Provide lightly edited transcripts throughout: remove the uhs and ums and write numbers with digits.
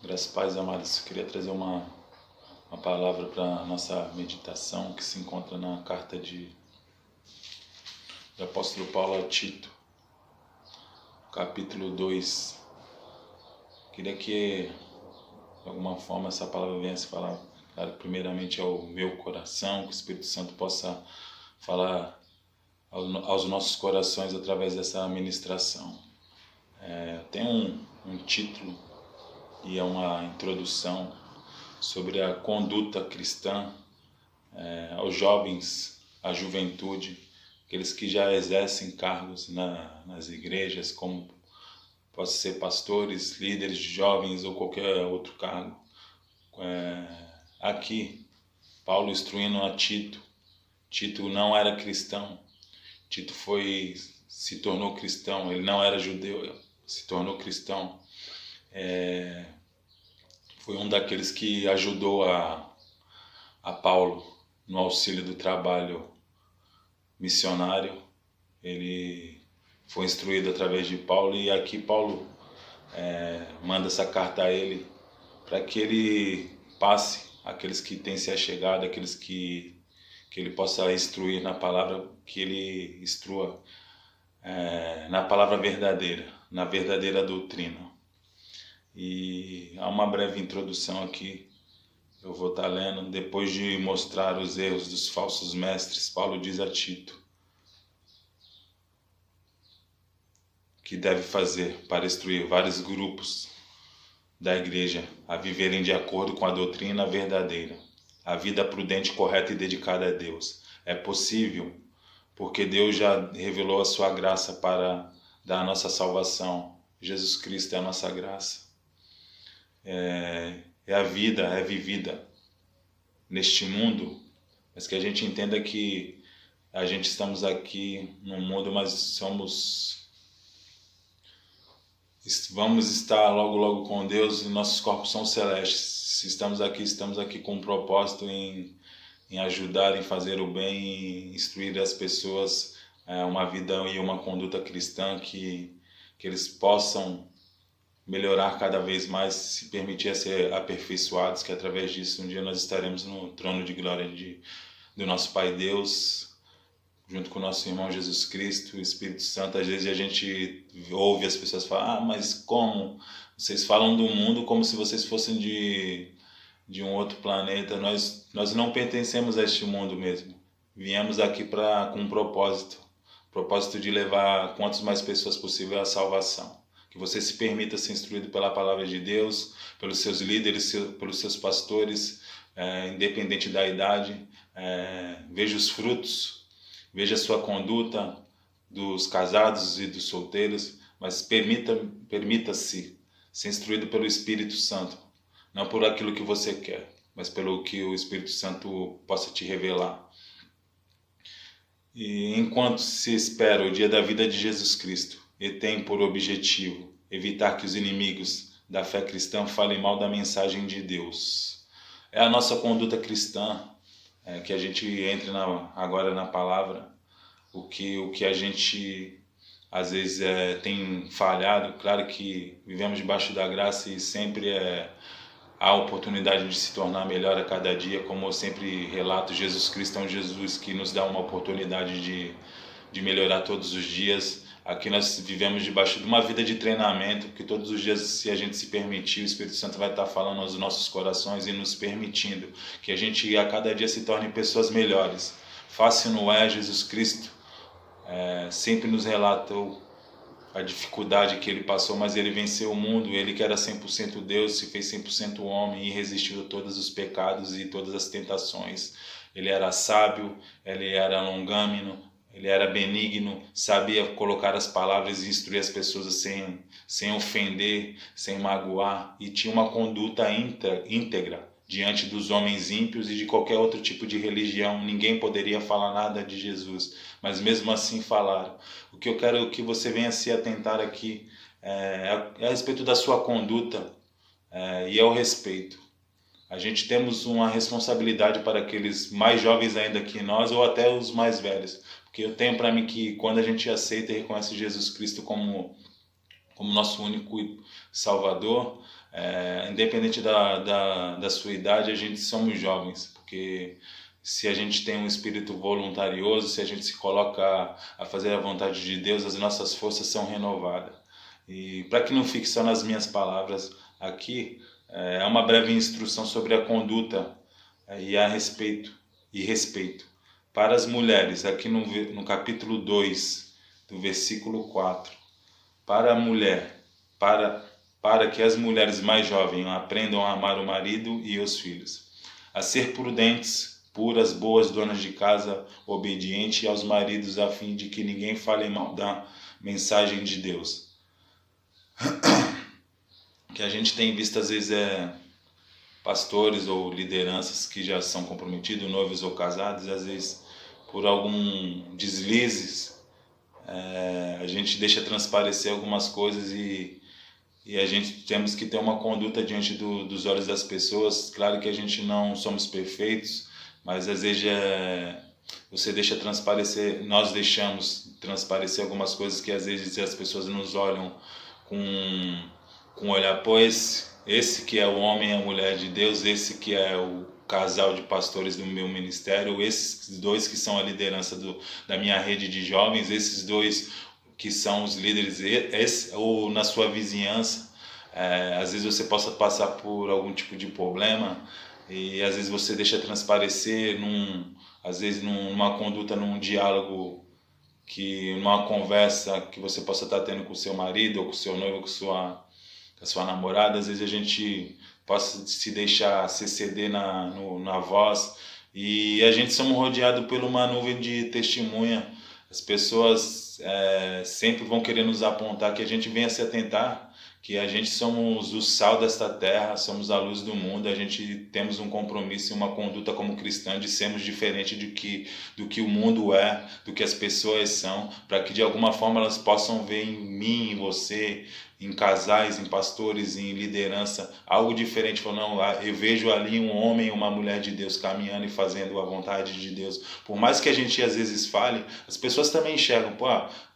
Graças a Paz, amados. Queria trazer uma palavra para a nossa meditação que se encontra na carta do apóstolo Paulo a Tito, capítulo 2. Queria que, de alguma forma, essa palavra venha se falar, claro, primeiramente ao meu coração, que o Espírito Santo possa falar aos nossos corações através dessa ministração. Tem um título e é uma introdução sobre a conduta cristã aos jovens, à juventude, aqueles que já exercem cargos nas igrejas, como pode ser pastores, líderes de jovens ou qualquer outro cargo. Aqui, Paulo instruindo a Tito. Tito não era cristão. Tito se tornou cristão. Ele não era judeu, se tornou cristão. Foi um daqueles que ajudou a Paulo no auxílio do trabalho missionário. Ele foi instruído através de Paulo e aqui Paulo manda essa carta a ele para que ele passe àqueles que têm se achegado, aqueles que ele possa instruir na palavra, que ele instrua na palavra verdadeira, na verdadeira doutrina. E há uma breve introdução aqui, eu vou estar lendo. Depois de mostrar os erros dos falsos mestres, Paulo diz a Tito que deve fazer para instruir vários grupos da igreja a viverem de acordo com a doutrina verdadeira, a vida prudente, correta e dedicada a Deus. É possível porque Deus já revelou a sua graça para dar a nossa salvação. Jesus Cristo é a nossa graça. A vida é vivida neste mundo, mas que a gente entenda que a gente estamos aqui no mundo, mas vamos estar logo com Deus e nossos corpos são celestes. Se estamos aqui com um propósito em ajudar, em fazer o bem, em instruir as pessoas uma vida e uma conduta cristã, que eles possam melhorar cada vez mais, se permitir a ser aperfeiçoados, que através disso um dia nós estaremos no trono de glória do nosso Pai Deus, junto com o nosso irmão Jesus Cristo, o Espírito Santo. Às vezes a gente ouve as pessoas falar: mas como? Vocês falam do mundo como se vocês fossem de um outro planeta. Nós não pertencemos a este mundo mesmo. Viemos aqui com um propósito de levar quantas mais pessoas possível à salvação. Que você se permita ser instruído pela palavra de Deus, pelos seus líderes, pelos seus pastores, independente da idade. Veja os frutos, veja a sua conduta dos casados e dos solteiros, mas permita-se ser instruído pelo Espírito Santo, não por aquilo que você quer, mas pelo que o Espírito Santo possa te revelar. E enquanto se espera o dia da vida de Jesus Cristo, e tem por objetivo evitar que os inimigos da fé cristã falem mal da mensagem de Deus. É a nossa conduta cristã, que a gente entre agora na palavra, o que a gente às vezes tem falhado. Claro que vivemos debaixo da graça e sempre há oportunidade de se tornar melhor a cada dia. Como eu sempre relato, Jesus Cristo é um Jesus que nos dá uma oportunidade de melhorar todos os dias. Aqui nós vivemos debaixo de uma vida de treinamento, que todos os dias, se a gente se permitir, o Espírito Santo vai estar falando aos nossos corações e nos permitindo que a gente a cada dia se torne pessoas melhores. Fácil não é. Jesus Cristo sempre nos relatou a dificuldade que ele passou, mas ele venceu o mundo. Ele que era 100% Deus, se fez 100% homem e resistiu a todos os pecados e todas as tentações. Ele era sábio, ele era longâmino, ele era benigno, sabia colocar as palavras e instruir as pessoas sem ofender, sem magoar, e tinha uma conduta íntegra diante dos homens ímpios e de qualquer outro tipo de religião. Ninguém poderia falar nada de Jesus, mas mesmo assim falaram. O que eu quero que você venha se atentar aqui é a respeito da sua conduta e ao respeito. A gente temos uma responsabilidade para aqueles mais jovens ainda que nós, ou até os mais velhos. Porque eu tenho para mim que quando a gente aceita e reconhece Jesus Cristo como nosso único Salvador, Independente da sua idade, a gente somos jovens, porque se a gente tem um espírito voluntarioso, se a gente se coloca a fazer a vontade de Deus, as nossas forças são renovadas. E para que não fique só nas minhas palavras aqui, é uma breve instrução sobre a conduta e respeito para as mulheres, aqui no capítulo 2, do versículo 4. Para a mulher, para que as mulheres mais jovens aprendam a amar o marido e os filhos, a ser prudentes, puras, boas donas de casa, obedientes aos maridos, a fim de que ninguém fale mal da mensagem de Deus. Que a gente tem visto às vezes pastores ou lideranças que já são comprometidos, noivos ou casados, às vezes por algum deslizes, a gente deixa transparecer algumas coisas e a gente temos que ter uma conduta diante dos olhos das pessoas. Claro que a gente não somos perfeitos, mas às vezes você deixa transparecer, nós deixamos transparecer algumas coisas que às vezes as pessoas nos olham com olhar, pois esse que é o homem e a mulher de Deus, esse que é o casal de pastores do meu ministério, esses dois que são a liderança da minha rede de jovens, esses dois que são os líderes, ou na sua vizinhança, às vezes você possa passar por algum tipo de problema e às vezes você deixa transparecer às vezes numa conduta, num diálogo, numa conversa que você possa estar tendo com o seu marido ou com o seu noivo, com a sua namorada. Às vezes a gente possa se deixar se ceder na voz, e a gente somos rodeados por uma nuvem de testemunha. As pessoas sempre vão querer nos apontar, que a gente venha se atentar, que a gente somos o sal desta terra, somos a luz do mundo, a gente temos um compromisso e uma conduta como cristã de sermos diferentes do que o mundo do que as pessoas são, para que de alguma forma elas possam ver em mim, em você, em casais, em pastores, em liderança, algo diferente. Não, eu vejo ali um homem e uma mulher de Deus caminhando e fazendo a vontade de Deus. Por mais que a gente às vezes fale, as pessoas também enxergam,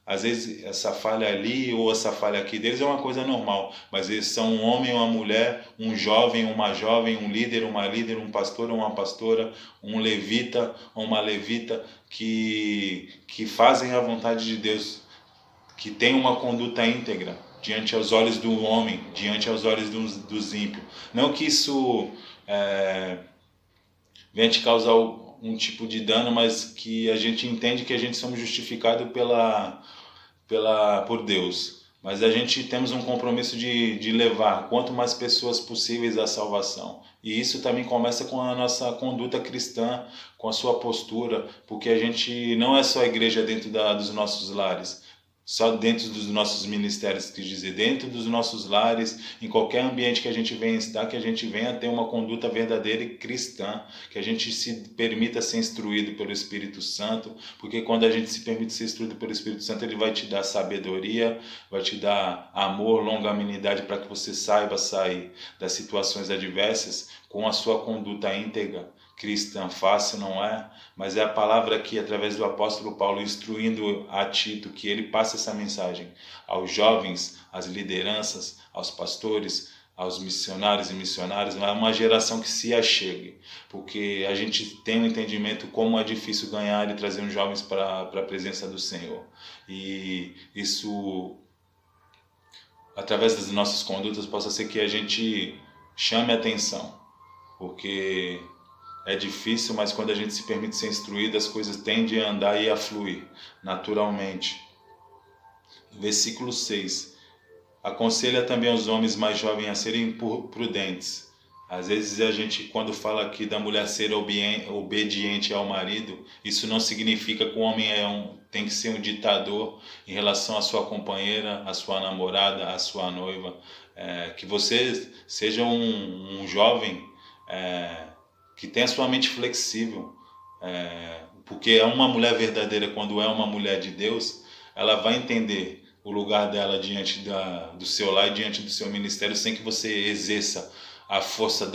às vezes essa falha ali ou essa falha aqui deles é uma coisa normal, mas eles são um homem, uma mulher, um jovem, uma jovem, um líder, um pastor, uma pastora, um levita, uma levita, que fazem a vontade de Deus, que tem uma conduta íntegra diante aos olhos do homem, diante aos olhos dos ímpios. Não que isso venha te causar um tipo de dano, mas que a gente entende que a gente somos justificados por Deus. Mas a gente temos um compromisso de levar quanto mais pessoas possíveis à salvação. E isso também começa com a nossa conduta cristã, com a sua postura, porque a gente não é só a igreja dentro dos nossos lares, só dentro dos nossos ministérios, quer dizer, dentro dos nossos lares, em qualquer ambiente que a gente venha estar, que a gente venha ter uma conduta verdadeira e cristã, que a gente se permita ser instruído pelo Espírito Santo, porque quando a gente se permite ser instruído pelo Espírito Santo, ele vai te dar sabedoria, vai te dar amor, longanimidade, para que você saiba sair das situações adversas com a sua conduta íntegra, cristã. Fácil não é, mas é a palavra aqui, através do apóstolo Paulo, instruindo a Tito, que ele passe essa mensagem aos jovens, às lideranças, aos pastores, aos missionários e missionárias, é uma geração que se achegue, porque a gente tem um entendimento como é difícil ganhar e trazer os jovens para a presença do Senhor, e isso, através das nossas condutas, possa ser que a gente chame a atenção, porque é difícil, mas quando a gente se permite ser instruído, as coisas tendem a andar e a fluir naturalmente. Versículo 6. Aconselha também os homens mais jovens a serem prudentes. Às vezes a gente, quando fala aqui da mulher ser obediente ao marido, isso não significa que o homem tem que ser um ditador em relação à sua companheira, à sua namorada, à sua noiva. Que você seja um jovem que tenha sua mente flexível, porque é uma mulher verdadeira, quando é uma mulher de Deus, ela vai entender o lugar dela diante do seu lar e diante do seu ministério, sem que você exerça a força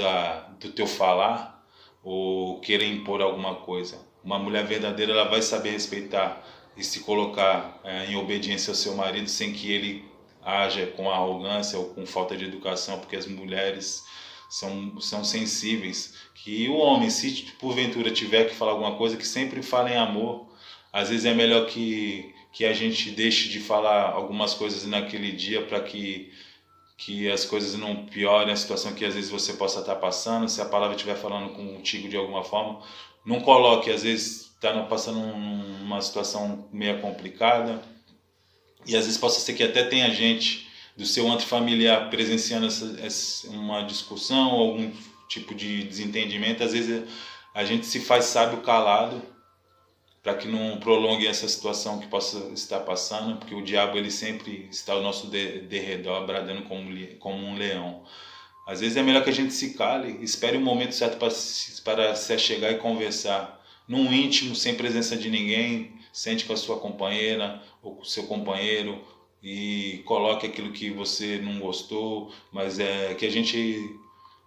do teu falar ou queira impor alguma coisa. Uma mulher verdadeira, ela vai saber respeitar e se colocar em obediência ao seu marido, sem que ele haja com arrogância ou com falta de educação, porque as mulheres são sensíveis. Que o homem, se porventura tiver que falar alguma coisa, que sempre fale em amor. Às vezes é melhor que a gente deixe de falar algumas coisas naquele dia para que as coisas não piorem a situação que às vezes você possa estar passando. Se a palavra estiver falando contigo de alguma forma, não coloque, às vezes está passando uma situação meio complicada, e às vezes possa ser que até tenha gente do seu antro familiar presenciando uma discussão ou algum tipo de desentendimento. Às vezes a gente se faz sábio calado para que não prolongue essa situação que possa estar passando, porque o diabo ele sempre está ao nosso derredor, bradando como um leão. Às vezes é melhor que a gente se cale, espere o momento certo para se chegar e conversar. Num íntimo, sem presença de ninguém, sente com a sua companheira ou com o seu companheiro e coloque aquilo que você não gostou, mas é que a gente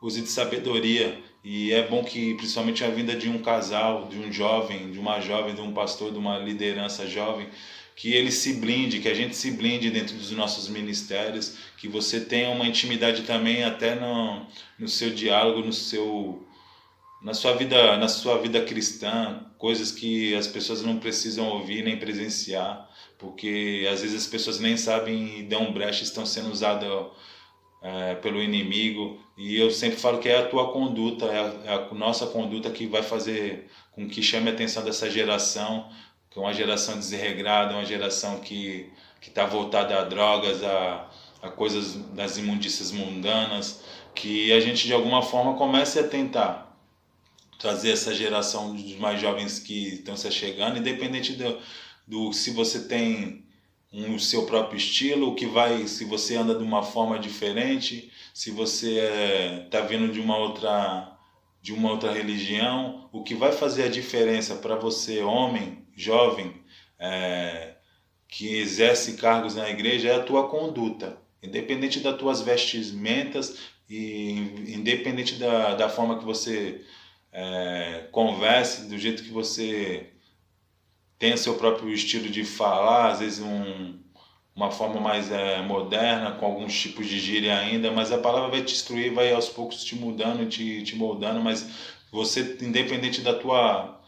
use de sabedoria. E é bom que, principalmente a vinda de um casal, de um jovem, de uma jovem, de um pastor, de uma liderança jovem, que ele se blinde, que a gente se blinde dentro dos nossos ministérios, que você tenha uma intimidade também até no seu diálogo, na sua vida cristã, coisas que as pessoas não precisam ouvir nem presenciar, porque às vezes as pessoas nem sabem e dão brecha, estão sendo usadas pelo inimigo. E eu sempre falo que é a tua conduta, é a nossa conduta que vai fazer com que chame a atenção dessa geração, que é uma geração desregrada, uma geração que está voltada a drogas, a coisas das imundícias mundanas, que a gente de alguma forma comece a tentar trazer essa geração dos mais jovens que estão se chegando, independente do se você tem o seu próprio estilo, se você anda de uma forma diferente, se você está vindo de uma outra religião. O que vai fazer a diferença para você, homem, jovem, que exerce cargos na igreja, é a tua conduta, independente das tuas vestimentas e independente da forma que você converse, do jeito que você tem o seu próprio estilo de falar, às vezes uma forma mais moderna, com alguns tipos de gíria ainda, mas a palavra vai te instruir, vai aos poucos te mudando, te moldando, mas você, independente da tua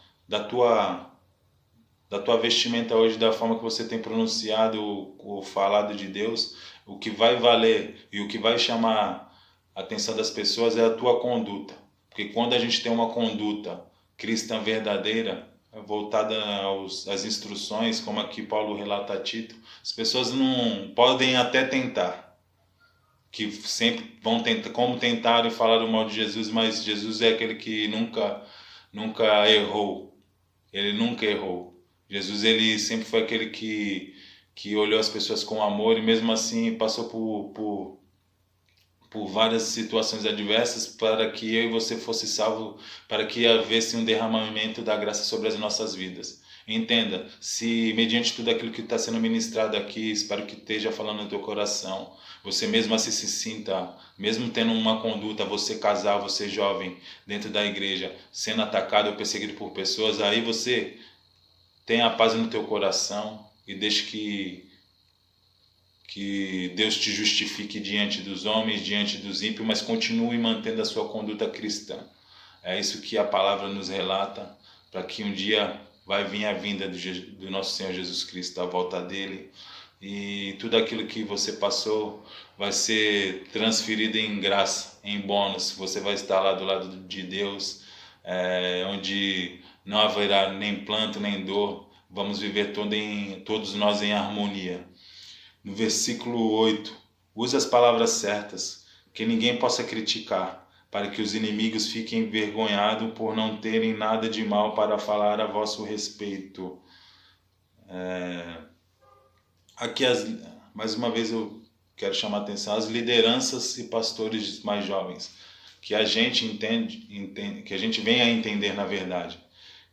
vestimenta hoje, da forma que você tem pronunciado ou falado de Deus, o que vai valer e o que vai chamar a atenção das pessoas é a tua conduta. Porque quando a gente tem uma conduta cristã verdadeira, voltada às instruções, como aqui Paulo relata a Tito, as pessoas não podem até tentar, que sempre vão tentar, como tentaram e falaram mal de Jesus, mas Jesus é aquele que nunca errou. Ele nunca errou. Jesus, ele sempre foi aquele que olhou as pessoas com amor e mesmo assim passou por várias situações adversas para que eu e você fosse salvo, para que houvesse um derramamento da graça sobre as nossas vidas. Entenda, se mediante tudo aquilo que está sendo ministrado aqui, espero que esteja falando no teu coração, você mesmo assim se sinta, mesmo tendo uma conduta, você casal, você jovem, dentro da igreja, sendo atacado ou perseguido por pessoas, aí você tenha a paz no teu coração e deixe que Deus te justifique diante dos homens, diante dos ímpios, mas continue mantendo a sua conduta cristã. É isso que a palavra nos relata, para que um dia vai vir a vinda do nosso Senhor Jesus Cristo, a volta dele, e tudo aquilo que você passou vai ser transferido em graça, em bônus. Você vai estar lá do lado de Deus, onde não haverá nem planto nem dor. Vamos viver todos nós em harmonia. No versículo 8, use as palavras certas, que ninguém possa criticar, para que os inimigos fiquem envergonhados por não terem nada de mal para falar a vosso respeito. Aqui, mais uma vez, eu quero chamar a atenção às lideranças e pastores mais jovens, que a gente que a gente venha a entender na verdade,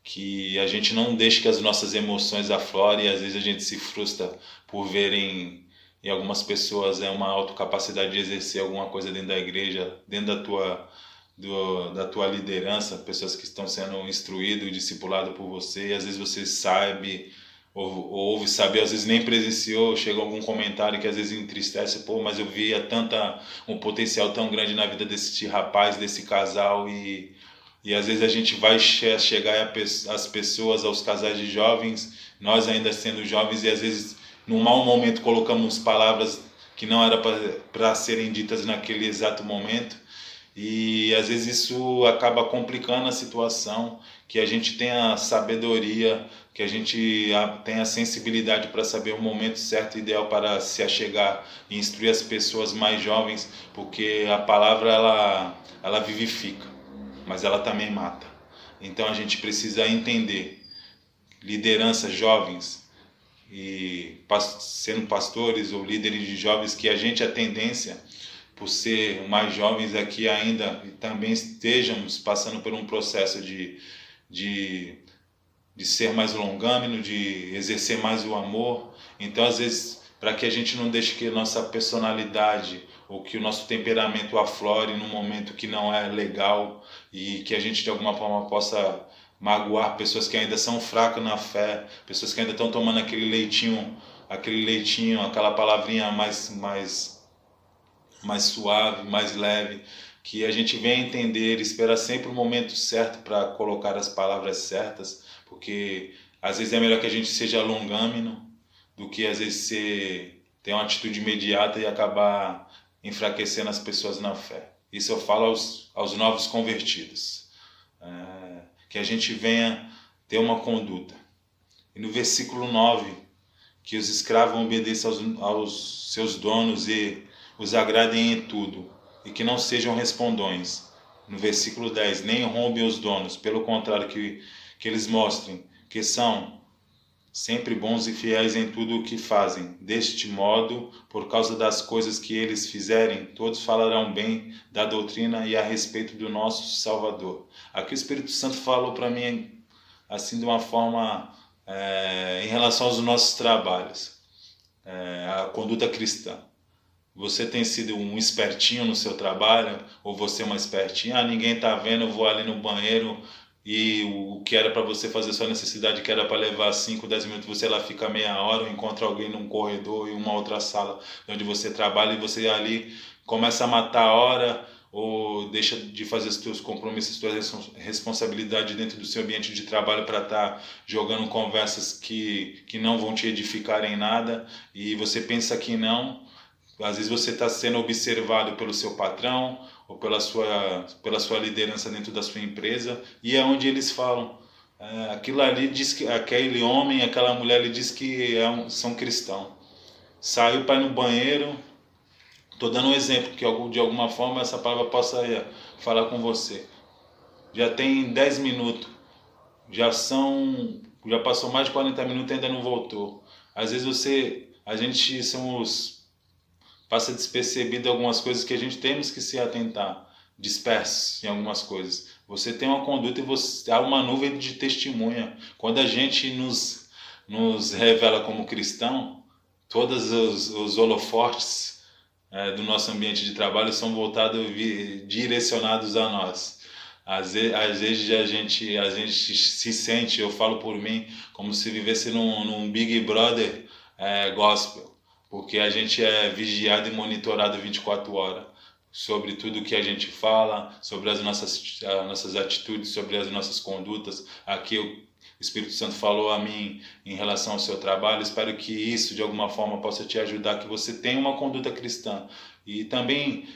que a gente não deixe que as nossas emoções aflorem, e às vezes a gente se frustra por verem em algumas pessoas uma autocapacidade de exercer alguma coisa dentro da igreja, dentro da tua liderança, pessoas que estão sendo instruídas e discipuladas por você, e às vezes você sabe ouve saber, às vezes nem presenciou, chega algum comentário que às vezes entristece, pô, mas eu via um potencial tão grande na vida desse rapaz, desse casal, e às vezes a gente vai chegar às pessoas, aos casais de jovens, nós ainda sendo jovens, e às vezes num mau momento colocamos palavras que não era para serem ditas naquele exato momento, e às vezes isso acaba complicando a situação, que a gente tenha sabedoria, que a gente tenha sensibilidade para saber o momento certo e ideal para se achegar e instruir as pessoas mais jovens, porque a palavra ela vivifica, mas ela também mata. Então a gente precisa entender, lideranças jovens e sendo pastores ou líderes de jovens, que a gente, a tendência, por ser mais jovens aqui ainda, e também estejamos passando por um processo de ser mais longâmino, de exercer mais o amor. Então, às vezes, para que a gente não deixe que a nossa personalidade ou que o nosso temperamento aflore num momento que não é legal, e que a gente de alguma forma possa magoar pessoas que ainda são fracas na fé, pessoas que ainda estão tomando aquele leitinho, aquela palavrinha mais suave, mais leve, que a gente venha entender, esperar sempre o momento certo para colocar as palavras certas, porque às vezes é melhor que a gente seja longâmino do que às vezes ter uma atitude imediata e acabar enfraquecendo as pessoas na fé. Isso eu falo aos novos convertidos, que a gente venha ter uma conduta. E no versículo 9, que os escravos obedeçam aos seus donos e os agradem em tudo, e que não sejam respondões. No versículo 10, nem roubem os donos, pelo contrário, que eles mostrem que são sempre bons e fiéis em tudo o que fazem. Deste modo, por causa das coisas que eles fizerem, todos falarão bem da doutrina e a respeito do nosso Salvador. Aqui o Espírito Santo falou para mim assim de uma forma em relação aos nossos trabalhos, a conduta cristã. Você tem sido um espertinho no seu trabalho, ou você é uma espertinha? Ninguém está vendo, eu vou ali no banheiro, e o que era para você fazer sua necessidade, que era para levar 5, 10 minutos, você lá fica meia hora, ou encontra alguém num corredor em uma outra sala onde você trabalha, e você ali começa a matar a hora, ou deixa de fazer os seus compromissos, suas responsabilidades dentro do seu ambiente de trabalho para estar jogando conversas que não vão te edificar em nada, e você pensa que não. Às vezes você está sendo observado pelo seu patrão ou pela sua liderança dentro da sua empresa, e é onde eles falam, aquilo ali diz que aquele homem, aquela mulher, ele diz que são cristãos. Saiu para ir no banheiro. Estou dando um exemplo que de alguma forma essa palavra possa falar com você. Já tem 10 minutos, já passou mais de 40 minutos e ainda não voltou. Às vezes a gente passa despercebido algumas coisas que a gente temos que se atentar, dispersos em algumas coisas. Você tem uma conduta e há uma nuvem de testemunha. Quando a gente nos revela como cristão, todos os holofotes do nosso ambiente de trabalho são direcionados a nós. Às vezes a gente se sente, eu falo por mim, como se vivesse num Big Brother gospel, porque a gente é vigiado e monitorado 24 horas sobre tudo que a gente fala, sobre as nossas atitudes, sobre as nossas condutas. Aqui o Espírito Santo falou a mim em relação ao seu trabalho. Espero que isso de alguma forma possa te ajudar, que você tenha uma conduta cristã. E também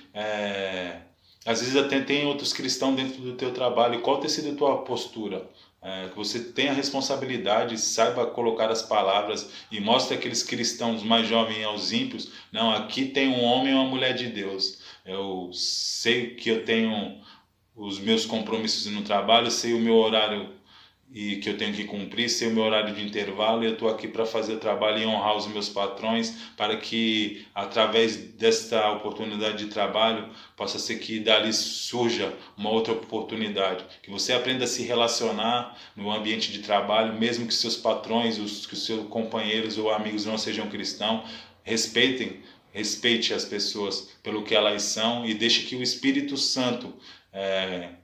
às vezes até tem outros cristãos dentro do teu trabalho. E qual tem sido a tua postura? Que você tenha responsabilidade, saiba colocar as palavras e mostre aqueles cristãos mais jovens aos ímpios. Não, aqui tem um homem e uma mulher de Deus. Eu sei que eu tenho os meus compromissos no trabalho, sei o meu horário e que eu tenho que cumprir, sei o meu horário de intervalo, e eu estou aqui para fazer o trabalho e honrar os meus patrões, para que através desta oportunidade de trabalho possa ser que dali surja uma outra oportunidade, que você aprenda a se relacionar no ambiente de trabalho, mesmo que seus patrões, que os seus companheiros ou amigos não sejam cristãos, respeitem respeite as pessoas pelo que elas são e deixe que o Espírito Santo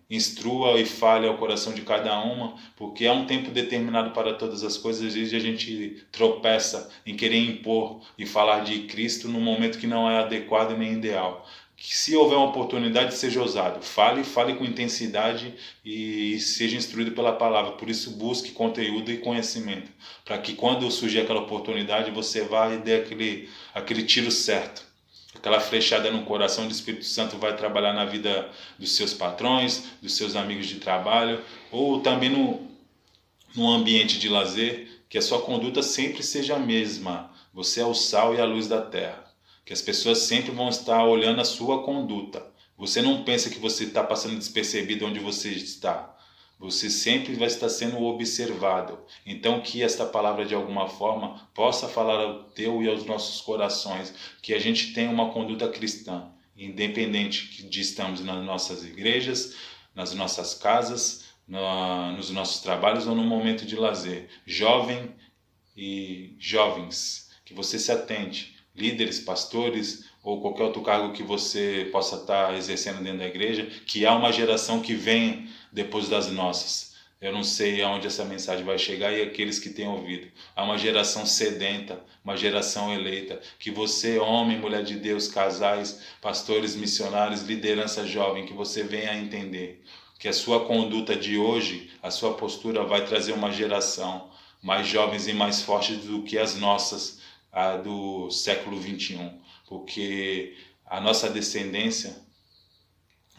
instrua e fale ao coração de cada uma, porque há um tempo determinado para todas as coisas. Às vezes a gente tropeça em querer impor e falar de Cristo num momento que não é adequado e nem ideal. Que se houver uma oportunidade, seja ousado, fale com intensidade e seja instruído pela palavra. Por isso, busque conteúdo e conhecimento, para que quando surgir aquela oportunidade, você vá e dê aquele tiro certo, aquela flechada no coração. Do Espírito Santo vai trabalhar na vida dos seus patrões, dos seus amigos de trabalho, ou também no ambiente de lazer, que a sua conduta sempre seja a mesma. Você é o sal e a luz da terra. Que as pessoas sempre vão estar olhando a sua conduta. Você não pensa que você está passando despercebido onde você está. Você sempre vai estar sendo observado. Então, que esta palavra, de alguma forma, possa falar ao teu e aos nossos corações, que a gente tenha uma conduta cristã, independente de estamos nas nossas igrejas, nas nossas casas, nos nossos trabalhos ou no momento de lazer. Jovem e jovens, que você se atente. Líderes, pastores ou qualquer outro cargo que você possa estar exercendo dentro da igreja, que há uma geração que vem depois das nossas. Eu não sei aonde essa mensagem vai chegar e aqueles que têm ouvido. Há uma geração sedenta, uma geração eleita, que você, homem, mulher de Deus, casais, pastores, missionários, liderança jovem, que você venha a entender que a sua conduta de hoje, a sua postura vai trazer uma geração mais jovens e mais fortes do que as nossas, a do século 21, porque a nossa descendência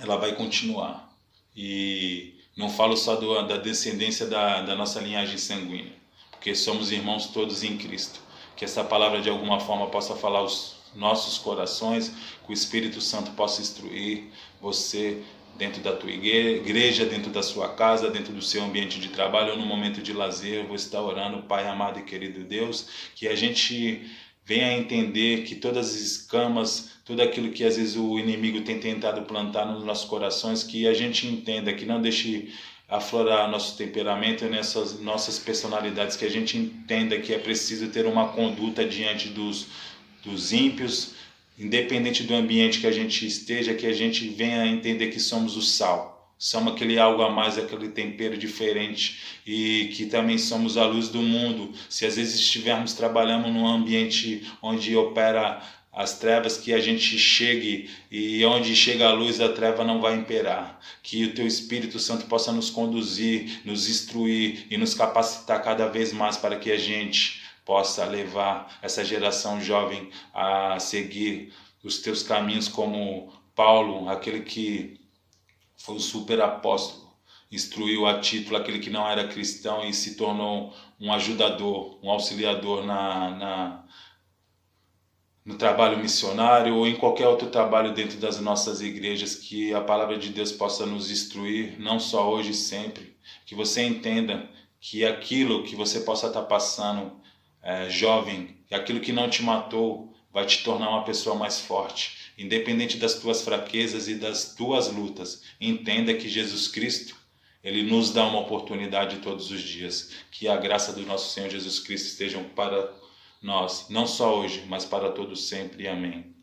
ela vai continuar. E não falo só da descendência da nossa linhagem sanguínea, porque somos irmãos todos em Cristo. Que essa palavra de alguma forma possa falar aos nossos corações, que o Espírito Santo possa instruir você dentro da tua igreja, dentro da sua casa, dentro do seu ambiente de trabalho ou no momento de lazer. Eu vou estar orando, Pai amado e querido Deus, que a gente venha a entender que todas as escamas, tudo aquilo que às vezes o inimigo tem tentado plantar nos nossos corações, que a gente entenda, que não deixe aflorar nosso temperamento e nessas nossas personalidades, que a gente entenda que é preciso ter uma conduta diante dos ímpios, independente do ambiente que a gente esteja, que a gente venha a entender que somos o sal, somos aquele algo a mais, aquele tempero diferente, e que também somos a luz do mundo. Se às vezes estivermos trabalhando num ambiente onde opera as trevas, que a gente chegue, e onde chega a luz, a treva não vai imperar. Que o teu Espírito Santo possa nos conduzir, nos instruir e nos capacitar cada vez mais para que a gente possa levar essa geração jovem a seguir os teus caminhos, como Paulo, aquele que foi um super apóstolo, instruiu a título aquele que não era cristão e se tornou um ajudador, um auxiliador no trabalho missionário ou em qualquer outro trabalho dentro das nossas igrejas. Que a palavra de Deus possa nos instruir, não só hoje, sempre. Que você entenda que aquilo que você possa estar passando, jovem, aquilo que não te matou vai te tornar uma pessoa mais forte, independente das tuas fraquezas e das tuas lutas. Entenda que Jesus Cristo, Ele nos dá uma oportunidade todos os dias. Que a graça do nosso Senhor Jesus Cristo esteja para nós, não só hoje, mas para todos sempre. Amém.